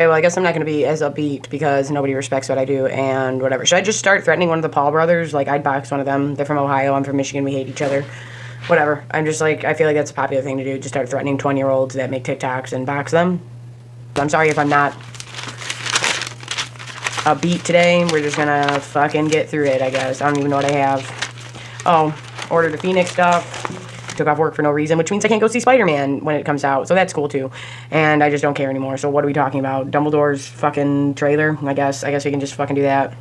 Okay, well, I guess I'm not going to be as upbeat because nobody respects what I do and whatever. Should I just start threatening one of the Paul brothers? Like, I'd box one of them. They're from Ohio. I'm from Michigan. We hate each other. Whatever. I'm just like, I feel like that's a popular thing to do. Just start threatening 20-year-olds that make TikToks and box them. I'm sorry if I'm not upbeat today. We're just going to fucking get through it, I guess. I don't even know what I have. Oh, ordered the Phoenix stuff. Took off work for no reason, which means I can't go see Spider-Man when it comes out, so that's cool too. And I just don't care anymore. So what are we talking about? Dumbledore's fucking trailer, I guess we can just fucking do that.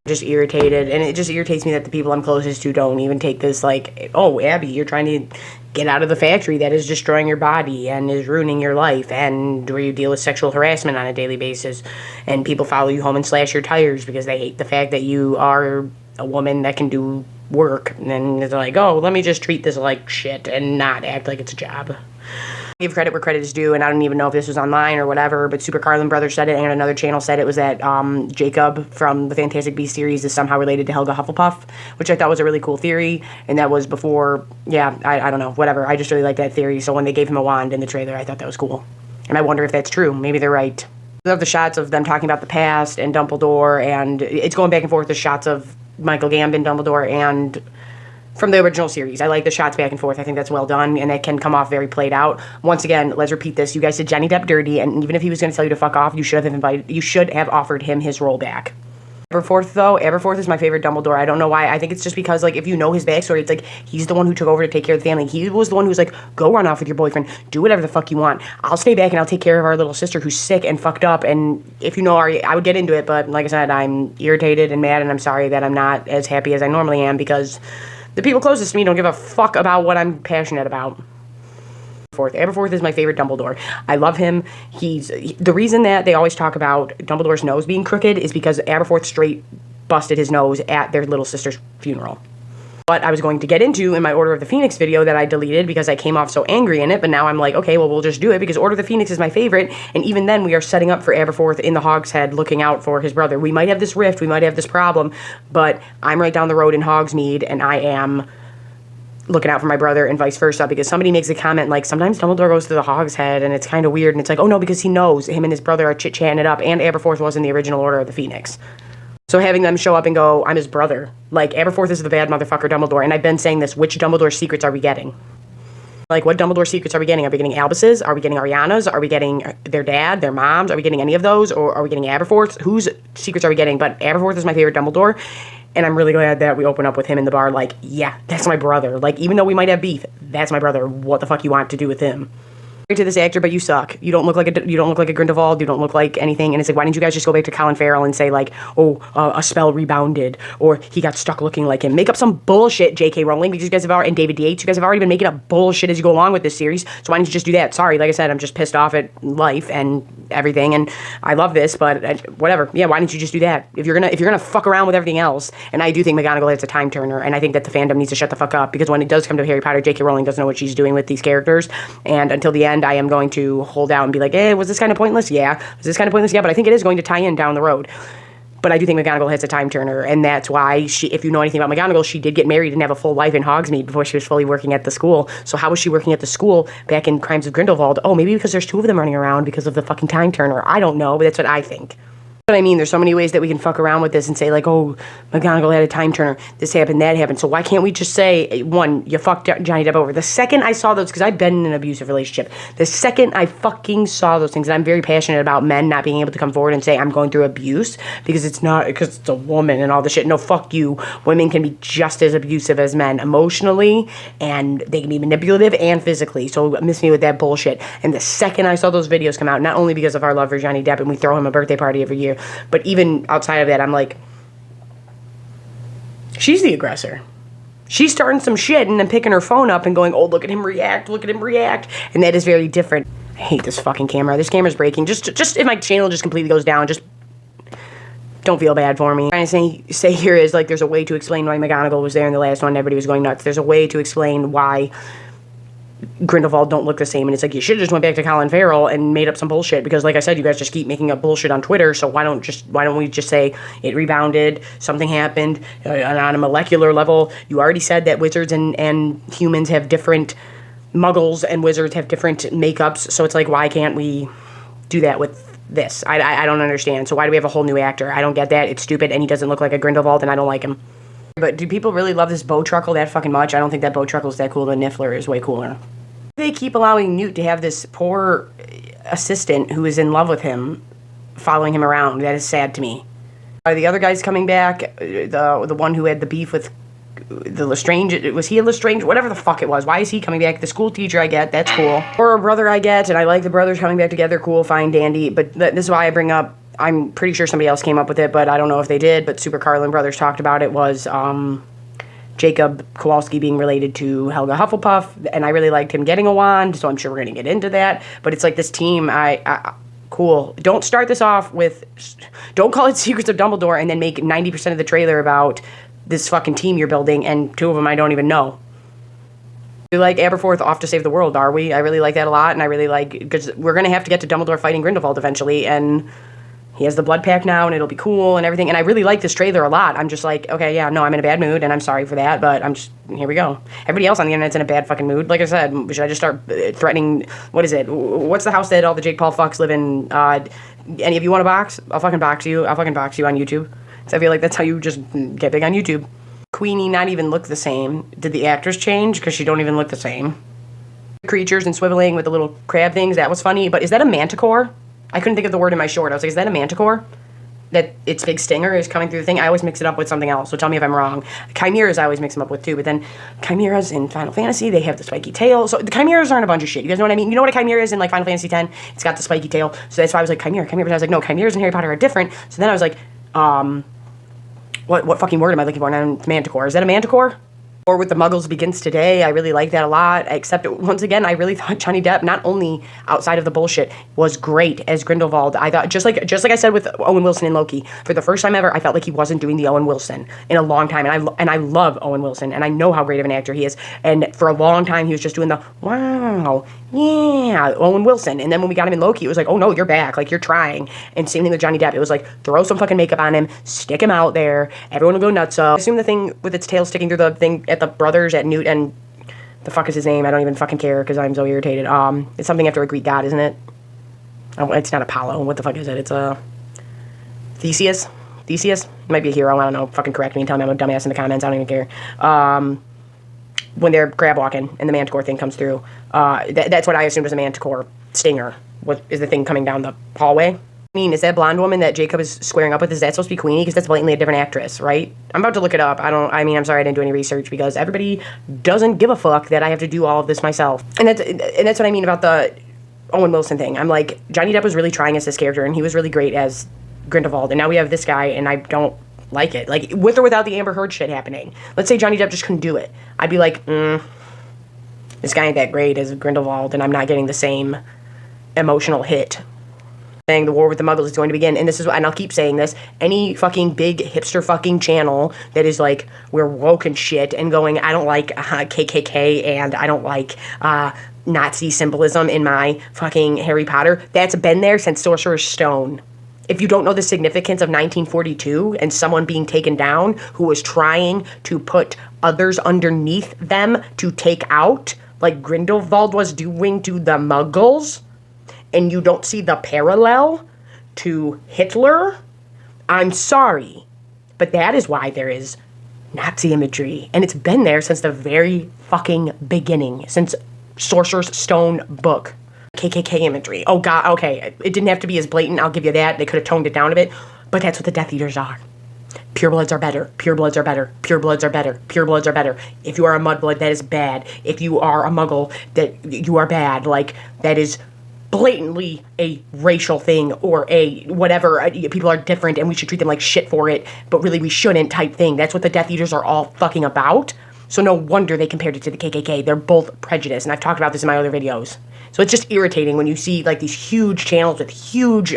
Just irritated, and it just irritates me that the people I'm closest to don't even take this like, oh, Abby, you're trying to get out of the factory that is destroying your body and is ruining your life, and where you deal with sexual harassment on a daily basis, and people follow you home and slash your tires because they hate the fact that you are a woman that can do work, and then it's like, oh, let me just treat this like shit and not act like it's a job. Give credit where credit is due, and I don't even know if this was online or whatever, but Super Carlin Brothers said it, and another channel said it was that Jacob from the Fantastic Beasts series is somehow related to Helga Hufflepuff, which I thought was a really cool theory, and that was before, yeah, I don't know, whatever. I just really like that theory, so when they gave him a wand in the trailer, I thought that was cool. And I wonder if that's true. Maybe they're right. I love the shots of them talking about the past and Dumbledore, and it's going back and forth, the shots of Michael Gambon, Dumbledore, and from the original series. I like the shots back and forth. I think that's well done, and it can come off very played out. Once again, let's repeat this. You guys did Johnny Depp dirty, and even if he was going to tell you to fuck off, you should have offered him his role back. Aberforth, though, Aberforth is my favorite Dumbledore. I don't know why. I think it's just because, like, if you know his backstory, it's like, he's the one who took over to take care of the family. He was the one who was like, go run off with your boyfriend. Do whatever the fuck you want. I'll stay back and I'll take care of our little sister who's sick and fucked up. And if you know Ari, I would get into it, but like I said, I'm irritated and mad, and I'm sorry that I'm not as happy as I normally am because the people closest to me don't give a fuck about what I'm passionate about. Aberforth is my favorite Dumbledore. I love him. The reason that they always talk about Dumbledore's nose being crooked is because Aberforth straight busted his nose at their little sister's funeral. What I was going to get into in my Order of the Phoenix video that I deleted because I came off so angry in it, but now I'm like, okay, well, we'll just do it because Order of the Phoenix is my favorite, and even then we are setting up for Aberforth in the Hogshead looking out for his brother. We might have this rift, we might have this problem, but I'm right down the road in Hogsmeade, and I am looking out for my brother and vice versa, because somebody makes a comment like, sometimes Dumbledore goes to the Hogshead and it's kind of weird, and it's like, oh no, because he knows him and his brother are chit-chatting it up, and Aberforth was in the original Order of the Phoenix. So having them show up and go, I'm his brother, like, Aberforth is the bad motherfucker Dumbledore, and I've been saying this, which Dumbledore secrets are we getting? Like, what Dumbledore secrets are we getting? Are we getting Albus's? Are we getting Ariana's? Are we getting their dad, their moms? Are we getting any of those? Or are we getting Aberforth's? Whose secrets are we getting? But Aberforth is my favorite Dumbledore, and I'm really glad that we open up with him in the bar, like, yeah, that's my brother. Like, even though we might have beef, that's my brother. What the fuck you want to do with him? To this actor, but you suck. You don't look like a Grindelwald. You don't look like anything. And it's like, why didn't you guys just go back to Colin Farrell and say like, oh, a spell rebounded, or he got stuck looking like him? Make up some bullshit, J.K. Rowling, because you guys have already, and David Yates, you guys have already been making up bullshit as you go along with this series. So why didn't you just do that? Sorry, like I said, I'm just pissed off at life and everything, and I love this, but whatever. Yeah, why didn't you just do that? If you're gonna fuck around with everything else, and I do think McGonagall is a time turner, and I think that the fandom needs to shut the fuck up, because when it does come to Harry Potter, J.K. Rowling doesn't know what she's doing with these characters, and until the end, I am going to hold out and be like, was this kind of pointless? Yeah. Was this kind of pointless? Yeah, but I think it is going to tie in down the road. But I do think McGonagall has a time turner, and that's why if you know anything about McGonagall, she did get married and have a full life in Hogsmeade before she was fully working at the school. So how was she working at the school back in Crimes of Grindelwald? Oh, maybe because there's two of them running around because of the fucking time turner. I don't know, but that's what I think. But I mean, there's so many ways that we can fuck around with this and say like, oh, McGonagall had a time turner, this happened, that happened. So why can't we just say, one, you fucked Johnny Depp over? The second I saw those, because I've been in an abusive relationship, the second I fucking saw those things, and I'm very passionate about men not being able to come forward and say I'm going through abuse because it's a woman and all this shit. No, fuck you. Women can be just as abusive as men emotionally, and they can be manipulative and physically. So miss me with that bullshit. And the second I saw those videos come out, not only because of our love for Johnny Depp and we throw him a birthday party every year, but even outside of that, I'm like, she's the aggressor. She's starting some shit and then picking her phone up and going, oh, look at him react, and that is very different. I hate this fucking camera. This camera's breaking. Just if my channel just completely goes down, just don't feel bad for me. What I'm trying to say here is, like, there's a way to explain why McGonagall was there in the last one and everybody was going nuts. There's a way to explain why Grindelwald don't look the same, and it's like, you should have just went back to Colin Farrell and made up some bullshit, because like I said, you guys just keep making up bullshit on Twitter, so why don't we just say it rebounded, something happened, on a molecular level. You already said that wizards and humans have different, muggles and wizards have different makeups, so it's like, why can't we do that with this. I don't understand. So why do we have a whole new actor? I don't get that. It's stupid, and he doesn't look like a Grindelwald, and I don't like him. But do people really love this Bowtruckle that fucking much? I don't think that Bowtruckle's that cool. The Niffler is way cooler. They keep allowing Newt to have this poor assistant who is in love with him following him around. That is sad to me. Are the other guys coming back? The one who had the beef with the Lestrange, was he a Lestrange? Whatever the fuck it was. Why is he coming back? The school teacher I get, that's cool. Or a brother I get, and I like the brothers coming back together, cool, fine, dandy. But this is why I bring up, I'm pretty sure somebody else came up with it, but I don't know if they did, but Super Carlin Brothers talked about it, was Jacob Kowalski being related to Helga Hufflepuff, and I really liked him getting a wand, so I'm sure we're going to get into that. But it's like this team, cool. Don't start this off with, don't call it Secrets of Dumbledore and then make 90% of the trailer about this fucking team you're building, and 2 of them I don't even know. We like Aberforth off to save the world, are we? I really like that a lot, and I really like, because we're going to have to get to Dumbledore fighting Grindelwald eventually, and he has the blood pack now, and it'll be cool and everything, and I really like this trailer a lot. I'm just like, okay, yeah, no, I'm in a bad mood, and I'm sorry for that, but I'm just, here we go. Everybody else on the internet's in a bad fucking mood. Like I said, should I just start threatening, what is it? What's the house that all the Jake Paul fucks live in? Any of you want a box? I'll fucking box you. I'll fucking box you on YouTube. So I feel like that's how you just get big on YouTube. Queenie not even look the same. Did the actors change? Because she don't even look the same. Creatures and swiveling with the little crab things, that was funny. But is that a manticore? I couldn't think of the word in my short. I was like, is that a manticore? That its big stinger is coming through the thing? I always mix it up with something else, so tell me if I'm wrong. Chimeras I always mix them up with too, but then chimeras in Final Fantasy, they have the spiky tail. So the chimeras aren't a bunch of shit. You guys know what I mean? You know what a chimera is in like Final Fantasy X? It's got the spiky tail. So that's why I was like, chimera. But I was like, no, chimeras in Harry Potter are different. So then I was like, what fucking word am I looking for? Now, manticore. Is that a manticore? Or with the Muggles Begins Today, I really like that a lot, except once again, I really thought Johnny Depp, not only outside of the bullshit, was great as Grindelwald. I thought, just like I said with Owen Wilson and Loki, for the first time ever, I felt like he wasn't doing the Owen Wilson in a long time, and I love Owen Wilson, and I know how great of an actor he is, and for a long time, he was just doing the, wow, yeah, Owen Wilson, and then when we got him in Loki, it was like, oh no, you're back, like, you're trying, and same thing with Johnny Depp, it was like, throw some fucking makeup on him, stick him out there, everyone will go nuts. I assume the thing with its tail sticking through the thing at the brothers, at Newt and the fuck is his name? I don't even fucking care because I'm so irritated. It's something after a Greek god, isn't it? Oh, it's not Apollo. What the fuck is it? It's Theseus? Theseus? Might be a hero. I don't know. Fucking correct me and tell me I'm a dumbass in the comments. I don't even care. When they're crab walking and the manticore thing comes through, that's what I assumed was a manticore stinger. What is the thing coming down the hallway? I mean, is that blonde woman that Jacob is squaring up with, is that supposed to be Queenie? Because that's blatantly a different actress, right? I'm about to look it up. I'm sorry I didn't do any research because everybody doesn't give a fuck that I have to do all of this myself. And that's what I mean about the Owen Wilson thing. I'm like, Johnny Depp was really trying as this character, and he was really great as Grindelwald, and now we have this guy, and I don't like it. Like, with or without the Amber Heard shit happening. Let's say Johnny Depp just couldn't do it. I'd be like, this guy ain't that great as Grindelwald, and I'm not getting the same emotional hit. The war with the Muggles is going to begin, and and I'll keep saying this, any fucking big hipster fucking channel that is like, we're woke and shit, and going, I don't like KKK, and I don't like Nazi symbolism in my fucking Harry Potter, that's been there since Sorcerer's Stone. If you don't know the significance of 1942 and someone being taken down who was trying to put others underneath them to take out, like Grindelwald was doing to the Muggles, and you don't see the parallel to Hitler, I'm sorry, but that is why there is Nazi imagery, and it's been there since the very fucking beginning, since Sorcerer's Stone book. KKK imagery. Oh god, okay, it didn't have to be as blatant, I'll give you that, they could have toned it down a bit, but that's what the Death Eaters are. Purebloods are better. Purebloods are better. Purebloods are better. Purebloods are better. If you are a mudblood, that is bad. If you are a Muggle, that you are bad. Like, that is blatantly a racial thing or a whatever, people are different and we should treat them like shit for it, but really we shouldn't type thing. That's what the Death Eaters are all fucking about. So no wonder they compared it to the KKK. They're both prejudiced, and I've talked about this in my other videos. So it's just irritating when you see like these huge channels with huge...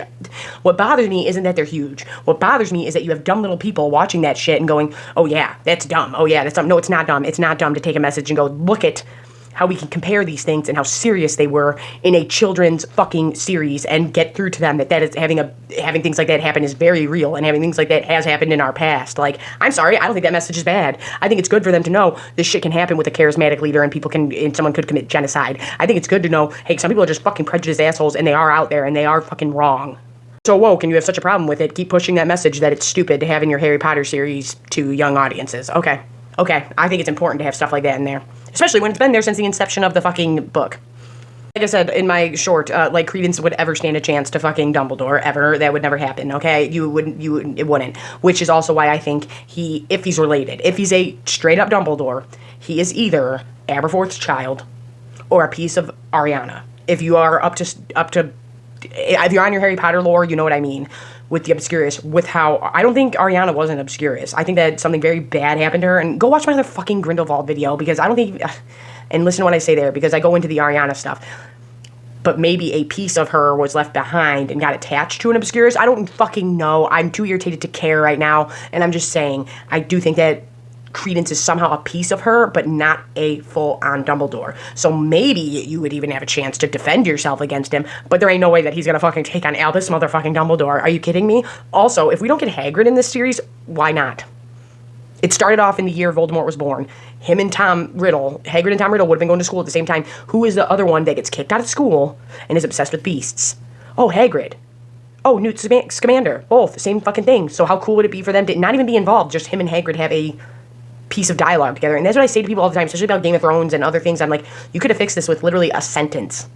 What bothers me isn't that they're huge. What bothers me is that you have dumb little people watching that shit and going, oh yeah, that's dumb. Oh yeah, that's dumb. No, it's not dumb. It's not dumb to take a message and go, look at how we can compare these things and how serious they were in a children's fucking series and get through to them that is having things like that happen is very real, and having things like that has happened in our past. Like, I'm sorry, I don't think that message is bad. I think it's good for them to know this shit can happen with a charismatic leader and someone could commit genocide. I think it's good to know, hey, some people are just fucking prejudiced assholes and they are out there and they are fucking wrong. so woke and you have such a problem with it, keep pushing that message that it's stupid to have in your Harry Potter series to young audiences. Okay. I think it's important to have stuff like that in there. Especially when it's been there since the inception of the fucking book. Like I said in my short, like Credence would ever stand a chance to fucking Dumbledore, ever. That would never happen, okay? It wouldn't. Which is also why I think if he's related, if he's a straight up Dumbledore, he is either Aberforth's child or a piece of Ariana. If you are up to, if you're on your Harry Potter lore, you know what I mean. With the Obscurus, with how, I don't think Ariana was an Obscurus. I think that something very bad happened to her, and go watch my other fucking Grindelwald video, because I don't think, and listen to what I say there, because I go into the Ariana stuff. But maybe a piece of her was left behind and got attached to an Obscurus. I don't fucking know. I'm too irritated to care right now, and I'm just saying, I do think that Credence is somehow a piece of her, but not a full-on Dumbledore. So maybe you would even have a chance to defend yourself against him, but there ain't no way that he's gonna fucking take on Albus motherfucking Dumbledore. Are you kidding me? Also, if we don't get Hagrid in this series, why not? It started off in the year Voldemort was born. Him and Tom Riddle, Hagrid and Tom Riddle would have been going to school at the same time. Who is the other one that gets kicked out of school and is obsessed with beasts? Oh, Hagrid. Oh, Newt Scamander. Both, same fucking thing. So how cool would it be for them to not even be involved, just him and Hagrid have a piece of dialogue together? And that's what I say to people all the time, especially about Game of Thrones and other things. I'm like, you could have fixed this with literally a sentence.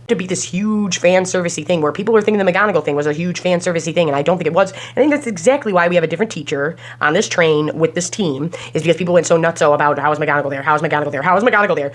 To be this huge fan servicey thing where people were thinking the McGonagall thing was a huge fan servicey thing, and I don't think it was. I think that's exactly why we have a different teacher on this train with this team, is because people went so nutso about how is McGonagall there, how is McGonagall there, how is McGonagall there.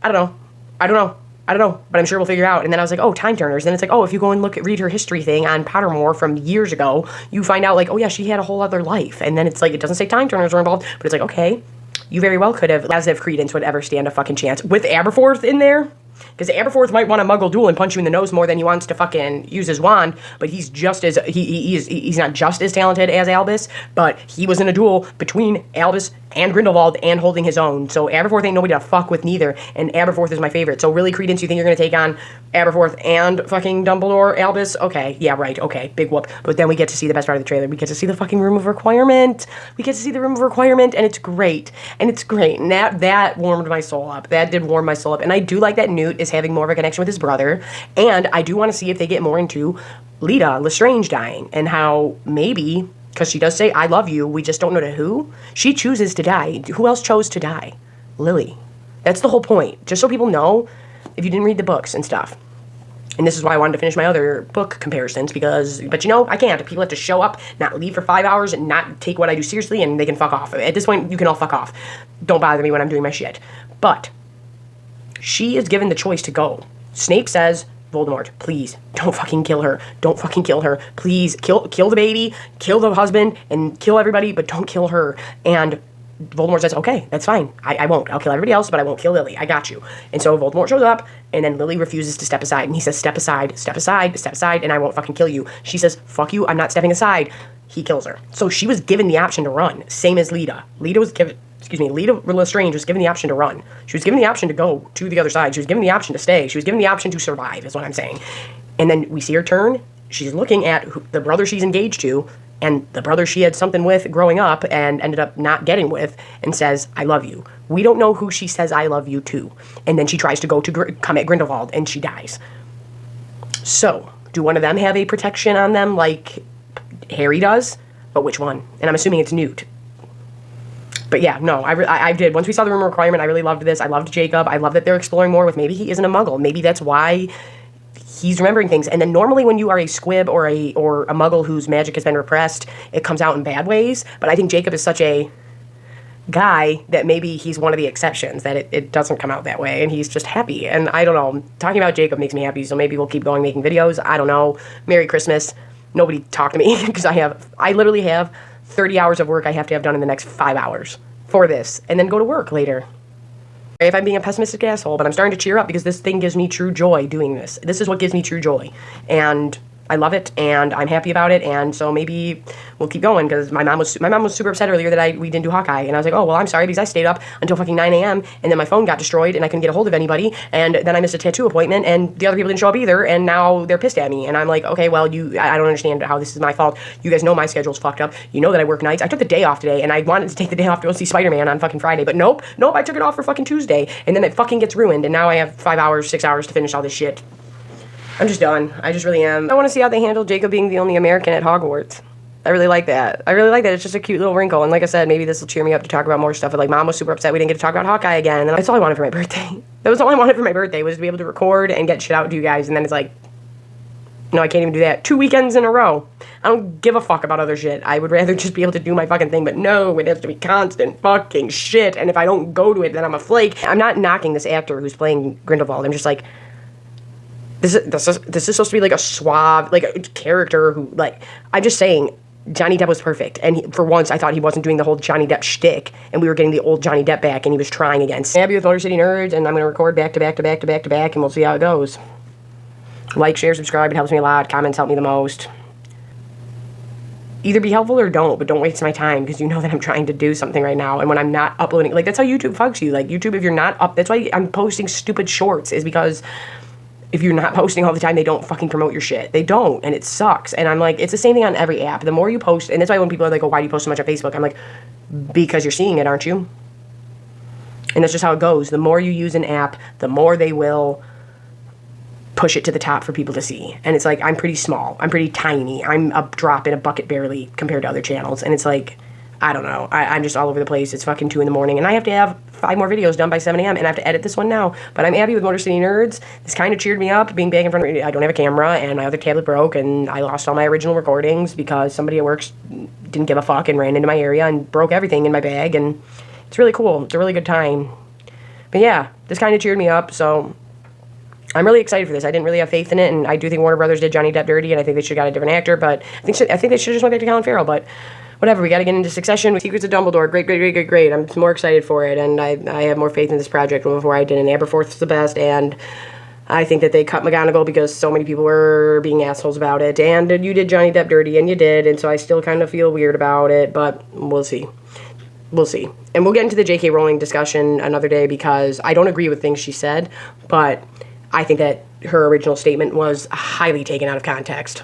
I don't know, but I'm sure we'll figure it out. And then I was like, oh, time turners. And then it's like, oh, if you go and read her history thing on Pottermore from years ago, you find out like, oh yeah, she had a whole other life. And then it's like, it doesn't say time turners were involved, but it's like, okay, you very well could have, as if Credence would ever stand a fucking chance with Aberforth in there. Because Aberforth might want to muggle duel and punch you in the nose more than he wants to fucking use his wand, but he's just as, he's not just as talented as Albus, but he was in a duel between Albus and Grindelwald and holding his own. So Aberforth ain't nobody to fuck with neither, and Aberforth is my favorite. So really, Credence, you think you're going to take on Aberforth and fucking Dumbledore, Albus? Okay, yeah, right, okay, big whoop. But then we get to see the best part of the trailer. We get to see the fucking Room of Requirement. We get to see the Room of Requirement, and it's great. And it's great. And that warmed my soul up. That did warm my soul up. And I do like that Newt is having more of a connection with his brother. And I do want to see if they get more into Lita Lestrange dying, and how maybe, because she does say, I love you, we just don't know to who. She chooses to die. Who else chose to die? Lily. That's the whole point. Just so people know, if you didn't read the books and stuff. And this is why I wanted to finish my other book comparisons, because, but you know, I can't. People have to show up, not leave for 5 hours, and not take what I do seriously, and they can fuck off. At this point, you can all fuck off. Don't bother me when I'm doing my shit. But she is given the choice to go. Snape says, Voldemort, please, don't fucking kill her. Don't fucking kill her. Please, kill the baby, kill the husband, and kill everybody, but don't kill her. And Voldemort says, okay, that's fine. I won't. I'll kill everybody else, but I won't kill Lily. I got you. And so Voldemort shows up, and then Lily refuses to step aside. And he says, step aside, step aside, step aside, and I won't fucking kill you. She says, fuck you, I'm not stepping aside. He kills her. So she was given the option to run, same as Lita. Lita Lestrange was given the option to run. She was given the option to go to the other side. She was given the option to stay. She was given the option to survive, is what I'm saying. And then we see her turn. She's looking at the brother she's engaged to, and the brother she had something with growing up and ended up not getting with, and says, I love you. We don't know who she says I love you to. And then she tries to go to come at Grindelwald, and she dies. So, do one of them have a protection on them like Harry does? But which one? And I'm assuming it's Newt. But yeah, no, I did. Once we saw the Room of Requirement, I really loved this. I loved Jacob. I love that they're exploring more with maybe he isn't a muggle. Maybe that's why he's remembering things. And then normally when you are a squib or a muggle whose magic has been repressed, it comes out in bad ways. But I think Jacob is such a guy that maybe he's one of the exceptions, that it doesn't come out that way, and he's just happy. And I don't know, talking about Jacob makes me happy, so maybe we'll keep going making videos. I don't know. Merry Christmas. Nobody talk to me, because I literally have 30 hours of work I have to have done in the next 5 hours for this, and then go to work later. If I'm being a pessimistic asshole, but I'm starting to cheer up because this thing gives me true joy doing this. This is what gives me true joy. And I love it, and I'm happy about it, and so maybe we'll keep going, because my mom was super upset earlier that we didn't do Hawkeye, and I was like, oh, well, I'm sorry, because I stayed up until fucking 9 a.m., and then my phone got destroyed, and I couldn't get a hold of anybody, and then I missed a tattoo appointment, and the other people didn't show up either, and now they're pissed at me, and I'm like, okay, well, I don't understand how this is my fault. You guys know my schedule's fucked up. You know that I work nights. I took the day off today, and I wanted to take the day off to go see Spider-Man on fucking Friday, but nope, I took it off for fucking Tuesday, and then it fucking gets ruined, and now I have 5 hours, 6 hours to finish all this shit. I'm just done. I just really am. I want to see how they handle Jacob being the only American at Hogwarts. I really like that. I really like that. It's just a cute little wrinkle. And like I said, maybe this will cheer me up to talk about more stuff. But like, Mom was super upset we didn't get to talk about Hawkeye again. And that's all I wanted for my birthday. That was all I wanted for my birthday, was to be able to record and get shit out to you guys. And then it's like, no, I can't even do that. 2 weekends in a row. I don't give a fuck about other shit. I would rather just be able to do my fucking thing. But no, it has to be constant fucking shit. And if I don't go to it, then I'm a flake. I'm not knocking this actor who's playing Grindelwald. I'm just like, this is supposed to be like a suave, like a character who, like, I'm just saying, Johnny Depp was perfect. And for once, I thought he wasn't doing the whole Johnny Depp shtick, and we were getting the old Johnny Depp back, and he was trying again. Abby with Motor City Nerds, and I'm going to record back to back to back to back to back, and we'll see how it goes. Like, share, subscribe. It helps me a lot. Comments help me the most. Either be helpful or don't, but don't waste my time, because you know that I'm trying to do something right now. And when I'm not uploading, like, that's how YouTube fucks you. Like, YouTube, if you're not up, that's why I'm posting stupid shorts, is because if you're not posting all the time, they don't fucking promote your shit. They don't, and it sucks. And I'm like, it's the same thing on every app. The more you post, and that's why when people are like, oh, why do you post so much on Facebook? I'm like, because you're seeing it, aren't you? And that's just how it goes. The more you use an app, the more they will push it to the top for people to see. And it's like, I'm pretty small. I'm pretty tiny. I'm a drop in a bucket barely compared to other channels. And it's like, I don't know. I'm just all over the place. It's fucking 2 in the morning, and I have to have 5 more videos done by 7 a.m. and I have to edit this one now. But I'm Abby with Motor City Nerds. This kind of cheered me up, being back in front of me. I don't have a camera, and my other tablet broke, and I lost all my original recordings because somebody at work didn't give a fuck and ran into my area and broke everything in my bag, and it's really cool. It's a really good time. But yeah, this kind of cheered me up, so I'm really excited for this. I didn't really have faith in it, and I do think Warner Brothers did Johnny Depp dirty, and I think they should have got a different actor, but I think they should have just went back to Colin Farrell, but whatever, we got to get into Succession with Secrets of Dumbledore. Great. I'm more excited for it, and I have more faith in this project than before I did, and Aberforth's the best, and I think that they cut McGonagall because so many people were being assholes about it, and you did Johnny Depp dirty, and you did, and so I still kind of feel weird about it, but we'll see. We'll see. And we'll get into the J.K. Rowling discussion another day, because I don't agree with things she said, but I think that her original statement was highly taken out of context.